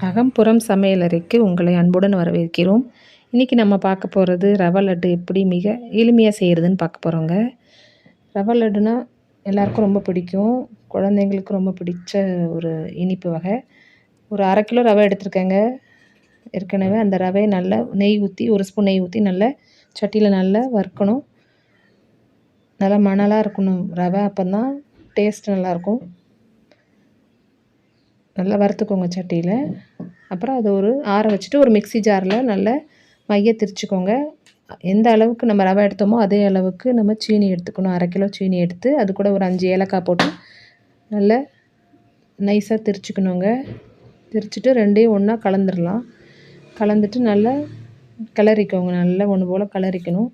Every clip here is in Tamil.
அகம்புறம் சமையலறைக்கு உங்களை அன்புடன் வரவேற்கிறோம். இன்றைக்கி நம்ம பார்க்க போகிறது ரவை லட்டு எப்படி மிக எளிமையாக செய்கிறதுன்னு பார்க்க போகிறோங்க. ரவை லட்டுனா எல்லாருக்கும் ரொம்ப பிடிக்கும். குழந்தைங்களுக்கு ரொம்ப பிடிச்ச ஒரு இனிப்பு வகை. ஒரு 1/2 கிலோ ரவை எடுத்துருக்கேங்க. ஏற்கனவே அந்த ரவையை நல்லா நெய் ஊற்றி 1 ஸ்பூன் நெய் ஊற்றி நல்லா சட்டியில் நல்லா வறுக்கணும். நல்லா மணலாக இருக்கணும் ரவை, அப்போ தான் டேஸ்ட் நல்லாயிருக்கும். நல்லா வறுத்துக்கோங்க சட்டியில். அப்புறம் அதை ஆற வச்சுட்டு ஒரு மிக்ஸி ஜாரில் நல்லா மைய திரிச்சுக்கோங்க. எந்த அளவுக்கு நம்ம ரவை எடுத்தோமோ அதே அளவுக்கு நம்ம சீனி எடுத்துக்கணும். 1/2 கிலோ சீனி எடுத்து அது கூட ஒரு 5 ஏலக்காய் போட்டு நல்லா நைஸாக திரிச்சுக்கணுங்க. திரிச்சுட்டு 2யும் ஒன்றா கலந்துடலாம். கலந்துட்டு நல்லா கிளறிக்கோங்க. நல்லா ஒன்று போல் கிளறிக்கணும்.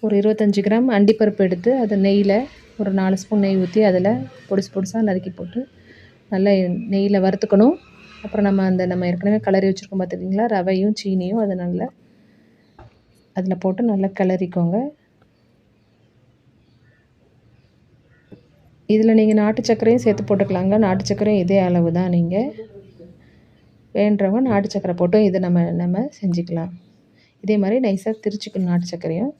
ஒரு 25 கிராம் அண்டிப்பருப்பு எடுத்து அதை நெய்யில் ஒரு 4 ஸ்பூன் நெய் ஊற்றி அதில் பொடிசு பொடிசாக நறுக்கி போட்டு நல்லா நெய்யில் வறுத்துக்கணும். அப்புறம் நம்ம ஏற்கனவே கிளறி வச்சுருக்கோம் பார்த்துக்கிங்களா, ரவையும் சீனியும் அதை நல்லா அதில் போட்டு நல்லா கிளறிக்கோங்க. இதில் நீங்கள் நாட்டு சர்க்கரையும் சேர்த்து போட்டுக்கலாங்க. நாட்டு சர்க்கரையும் இதே அளவு தான். நீங்கள் வேண்டுறவங்க நாட்டு சர்க்கரை போட்டும் இதை நம்ம செஞ்சுக்கலாம். இதே மாதிரி நைஸாக திரிச்சுக்கணும். நாட்டு சர்க்கரையும்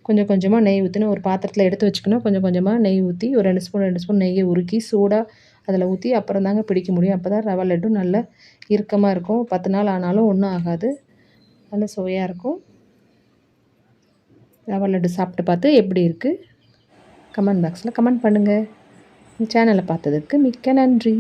கொஞ்சம் கொஞ்சமாக நெய் ஊற்றின ஒரு பாத்திரத்தில் எடுத்து வச்சுக்கணும். கொஞ்சம் கொஞ்சமாக நெய் ஊற்றி ஒரு 2 ஸ்பூன் நெய்யை உருக்கி சூடாக அதில் ஊற்றி அப்புறம் தாங்க பிடிக்க முடியும். அப்போ தான் ரவை லட்டும் நல்ல இறுக்கமாக இருக்கும். 10 நாள் ஆனாலும் ஒன்றும் ஆகாது. நல்ல சுவையாக இருக்கும். ரவை லட்டு சாப்பிட்டு பார்த்து எப்படி இருக்குது கமெண்ட் பாக்ஸில் கமெண்ட் பண்ணுங்கள். சேனலை பார்த்ததுக்கு மிக்க நன்றி.